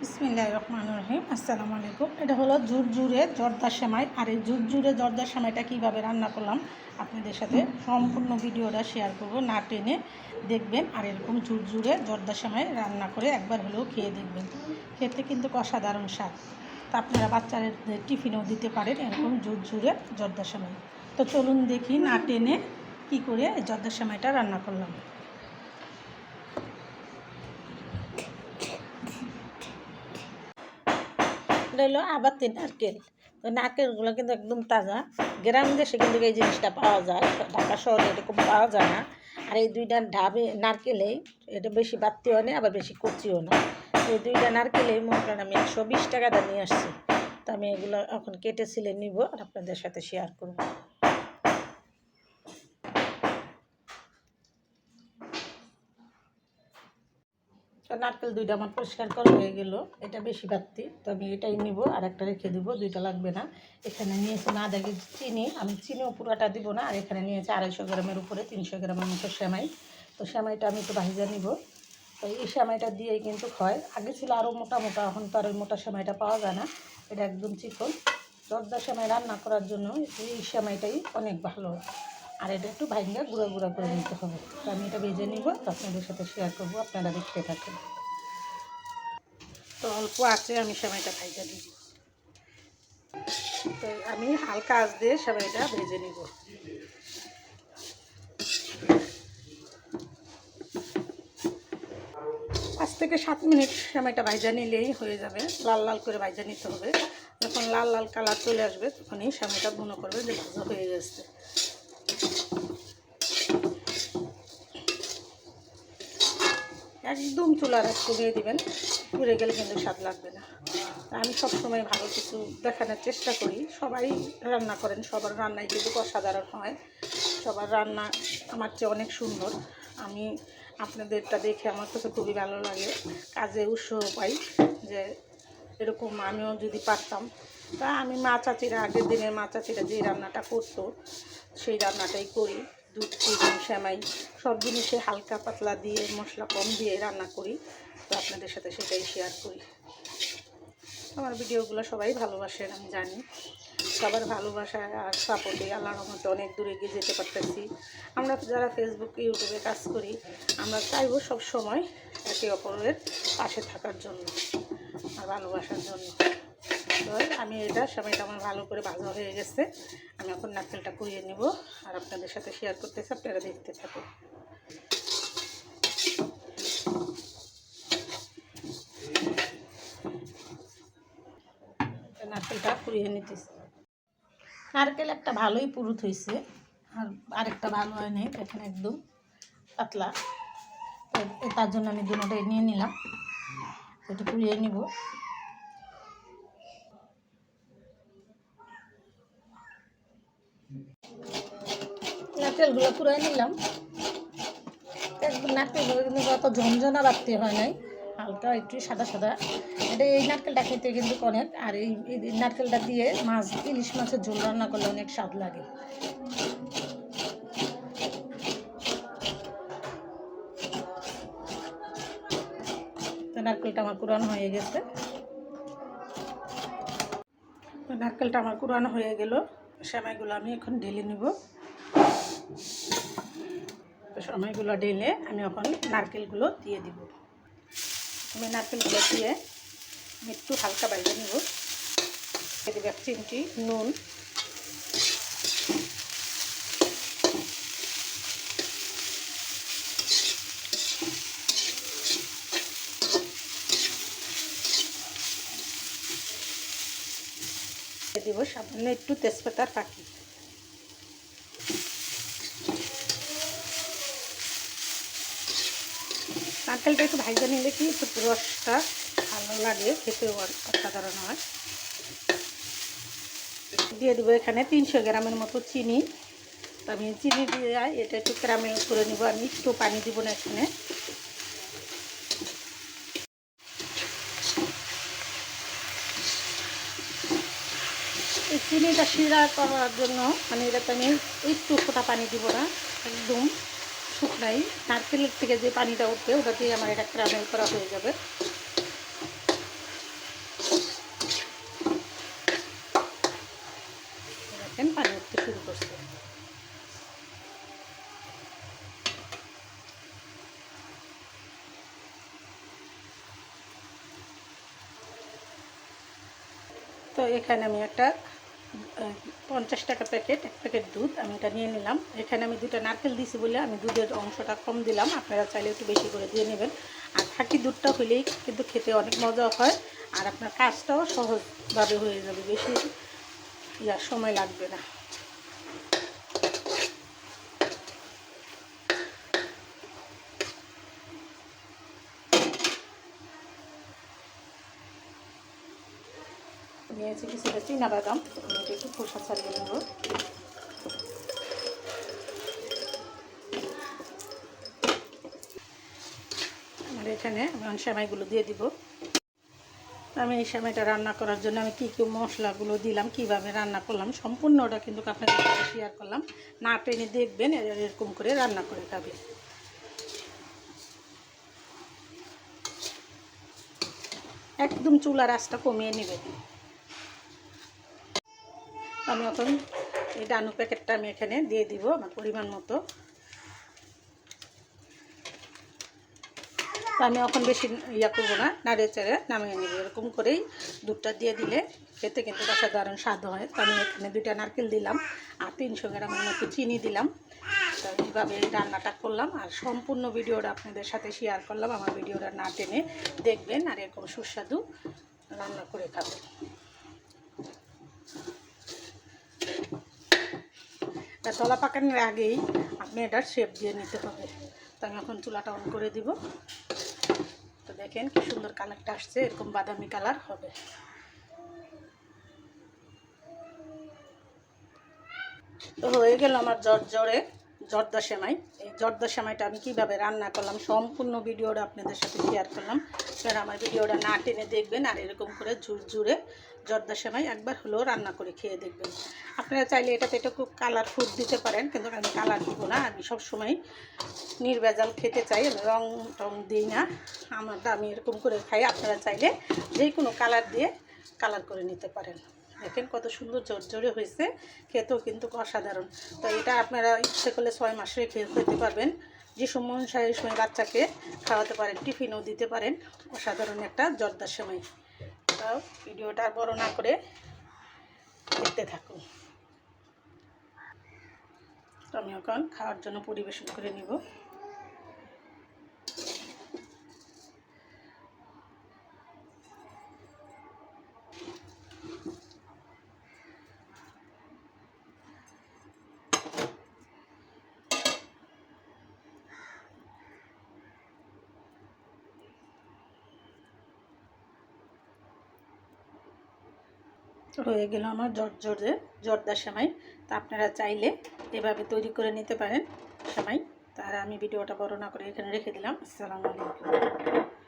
বিসমিল্লাহির রহমানির রহিম। আসসালামু আলাইকুম। এটা হলো ঝুরঝুরে জর্দা সেমাই। আর এই ঝুরঝুরে জর্দা সেমাইটা কীভাবে রান্না করলাম আপনাদের সাথে সম্পূর্ণ ভিডিওটা শেয়ার করব, না টেনে দেখবেন। আর এরকম ঝুরঝুরে জর্দা সেমাই রান্না করে একবার হলেও খেয়ে দেখবেন, খেতে কিন্তু অসাধারণ স্বাদ। তো আপনারা বাচ্চাদের টিফিনেও দিতে পারেন এরকম ঝুরঝুরে জর্দা সেমাই। তো চলুন দেখি না টেনে কী করে জর্দা সেমাইটা রান্না করলাম। এটা হলো আবাতি নারকেল। তো নারকেলগুলো কিন্তু একদম তাজা। গ্রাম দেশে কিন্তু এই জিনিসটা পাওয়া যায়, ঢাকা শহরে এরকম পাওয়া যায় না। আর এই দুইটা ঢাবে নারকেলেই এটা বেশি বাড়তিও নেই, আবার বেশি কচিও না। এই দুইটা নারকেলেই মনে করেন আমি 120 টাকা দিয়ে নিয়ে আসছি। তো আমি এগুলো এখন কেটে ছিলে নিব আর আপনাদের সাথে শেয়ার করব। নারকেল দুইটা আমার পরিষ্কার করা হয়ে গেল। এটা বেশি বাড়তি, তো আমি এটাই নিব, আর একটা রেখে দিব, দুইটা লাগবে না। এখানে নিয়েছে না দেখি চিনি, আমি চিনিও পুরোটা দিব না। আর এখানে নিয়েছে 250 গ্রামের উপরে 300 গ্রামের মতো সেমাই। তো সেমাইটা আমি একটু ভাজা নিব। তো এই সেমাইটা দিয়েই কিন্তু হয়। আগে ছিল আরও মোটা মোটা, এখন তো আর ওই মোটা সেমাইটা পাওয়া যায় না, এটা একদম চিকন। জর্দা সেমাই রান্না করার জন্য এই সেমাইটাই অনেক ভালো। আর এটা একটু ভাঙিয়ে গুঁড়া গুঁড়া করে নিতে হবে। তো আমি এটা ভেজে নিব, তো আপনাদের সাথে শেয়ার করবো, আপনারা দেখতে থাকেন। তো অল্প আছে আমি সেমাইটা ভাজা নিব। তো আমি হালকা আঁচ দিয়ে সেমাইটা ভেজে নিব। 5 থেকে 7 মিনিট সেমাইটা ভাজা নিলেই হয়ে যাবে। লাল লাল করে ভাজা নিতে হবে। যখন লাল লাল কালার চলে আসবে তখনই সেমাইটা মনে করবে যে ভাজা হয়ে গেছে। একদম চুলার আঁচ কমিয়ে দিবেন, পুড়ে গেলে কিন্তু স্বাদ লাগবে না। আমি সবসময় ভালো কিছু দেখানোর চেষ্টা করি। সবাই রান্না করেন, সবার রান্নাই কিন্তু অসাধারণ হয়। সবার রান্না আমার চেয়ে অনেক সুন্দর। আমি আপনাদেরটা দেখে আমার কাছে খুবই ভালো লাগে, কাজে উৎসাহ পাই যে এরকম আমিও যদি পারতাম। তা আমি মা চাচিরা, আগের দিনের মা চাচিরা যে রান্নাটা করতো সেই রান্নাটাই করি। দুধ, চিনি, সেমাই সব জিনিসে হালকা পাতলা দিয়ে মশলা কম দিয়ে রান্না করি। তো আপনাদের সাথে সেটাই শেয়ার করি। আমার ভিডিওগুলো সবাই ভালোবাসেন আমি জানি। সবার ভালোবাসায় আর সাপোর্টে আল্লাহর রহমতে অনেক দূরে এগিয়ে যেতে পারতেছি। আমরা যারা ফেসবুক, ইউটিউবে কাজ করি, আমরা চাইবো সব সময় একে অপরের পাশে থাকার জন্য আর ভালোবাসার জন্য। তো আমি এটা সময়টা আমার ভালো করে ভাজা হয়ে গেছে। আমি এখন নারকেলটা কুড়িয়ে নেব আর আপনাদের সাথে শেয়ার করতেছি, আপনারা দেখতে থাকুন। নারকেলটা কুড়িয়ে নিতেছি। নারকেল একটা ভালোই পুরুত হয়েছে, আর আরেকটা ভালো হয় নাই, এখানে একদম পাতলা। তার জন্য আমি দুটোটাই নিয়ে নিলাম, এটা কুড়িয়ে নিব। নারকেলগুলো কুড়িয়ে নিলাম। একদম নারকেলগুলো কিন্তু অত ঝনঝনা বাড়তে হয় নাই, হালকা একটু সাদা সাদা। এটা এই নারকেলটা খেতে কিন্তু অনেক, আর এই নারকেলটা দিয়ে মাছ, ইলিশ মাছের ঝোল রান্না করলে অনেক স্বাদ লাগে। তো নারকেলটা আমার কুড়ানো হয়ে গেছে। তো নারকেলটা আমার কুড়ানো হয়ে গেল। সেমাইগুলো আমি এখন ঢেলে নিব। তো সেমাইগুলো ঢেলে আমি এখন নারকেলগুলো দিয়ে দিব। আমি নারকেলগুলো দিয়ে একটু হালকা বাইরে নেব। দিয়ে দেবো 1 চিমটি নুন, দিয়ে দেবো সামান্য একটু তেজপাতার ফাঁকি। নারকেলটা একটু ভাজা নিলে কি রসটা ভালো লাগে, খেতেও অসাধারণ হয়। দিয়ে দেবো এখানে 300 গ্রামের মতো চিনি। তো আমি চিনি দিয়ে এটা একটু ক্যারামেল করে নেব। আমি একটু পানি দিব না এখানে। এই চিনিটা শিরা করার জন্য মানে এটাতে আমি একটু ফোঁটা পানি দিব না, একদম শুকনাই। নারকেলের থেকে যে পানিটা উঠবে ওটা দিয়ে আমার এটা ক্যারামেল করা হয়ে যাবে। এখানে আমি একটা 50 টাকা প্যাকেট, এক প্যাকেট দুধ আমি এটা নিয়ে নিলাম। এখানে আমি 2টা নারকেল দিয়েছি বলে আমি দুধের অংশটা কম দিলাম, আপনারা চাইলে একটু বেশি করে দিয়ে নেবেন। আর খাঁটি দুধটা হলেই কিন্তু খেতে অনেক মজা হয়, আর আপনার কাজটাও সহজভাবে হয়ে যাবে, বেশি সময় লাগবে না। নিয়েছি কিছুটা চিনাবাদাম, এটা একটু খোসা ছাড়িয়ে নেব। আর এখানে আমি সেমাইগুলো দিয়ে দিব। আমি এই সেমাইটা রান্না করার জন্য আমি কী কী মশলাগুলো দিলাম, কিভাবে রান্না করলাম, সম্পূর্ণটা কিন্তু আপনাদের সাথে শেয়ার করলাম। না টেনে দেখবেন, এরকম করে রান্না করে খাবে। একদম চুলার আঁচটা কমিয়ে নেবেন। আমি এখন এই ডানু প্যাকেটটা আমি এখানে দিয়ে দিব আমার পরিমাণ মতো। আমি এখন বেশি করবো না, নাড়িয়ে চেড়ে নামিয়ে নেব। এরকম করেই দুধটা দিয়ে দিলে খেতে কিন্তু অসাধারণ স্বাদ হয়। তো আমি এখানে 2টা নারকেল দিলাম আর 300 গ্রামের মতো চিনি দিলাম। তো এইভাবে রান্নাটা করলাম, আর সম্পূর্ণ ভিডিওটা আপনাদের সাথে শেয়ার করলাম। আমার ভিডিওটা না টেনে দেখবেন, আর এরকম সুস্বাদু রান্না করে খাবেন। তলা পাকানোর আগেই আপনি এটার শেপ দিয়ে নিতে হবে। তো আমি এখন চুলাটা অন করে দিব। তো দেখেন কি সুন্দর কালারটা আসছে, এরকম বাদামি কালার হবে। তো হয়ে গেল আমার জর্দা সেমাই। এই জর্দা সেমাইটা আমি কীভাবে রান্না করলাম সম্পূর্ণ ভিডিওটা আপনাদের সাথে শেয়ার করলাম। আপনারা আমার ভিডিওটা না টেনে দেখবেন, আর এরকম করে ঝুরঝুরে জর্দা সেমাই একবার হলেও রান্না করে খেয়ে দেখবেন। আপনারা চাইলে এটাতে একটু কালার ফুড দিতে পারেন, কিন্তু আমি কালার দিব না। আমি সবসময় নির্ভেজাল খেতে চাই, রং টং দিই না। আমি এরকম করে খাই। আপনারা চাইলে যে কোনো কালার দিয়ে কালার করে নিতে পারেন। দেখেন কত সুন্দর জোরে হয়েছে, খেতেও কিন্তু অসাধারণ। তো এটা আপনারা ইচ্ছে করলে 6 মাস রেখে খেতে পারবেন। যে সময় সেই সময় বাচ্চাকে খাওয়াতে পারেন, টিফিনও দিতে পারেন। অসাধারণ একটা জর্দা সেমাই। তাও ভিডিওটা বড় না করে দেখতে থাকুন। তো আমি এখন খাওয়ার জন্য পরিবেশন করে নিব। হয়ে গেল আমার জর্দা সেমাই। তা আপনারা চাইলে এভাবে তৈরি করে নিতে পারেন সেমাই। তার আমি ভিডিওটা বড় না করে এখানে রেখে দিলাম। আসসালামু আলাইকুম।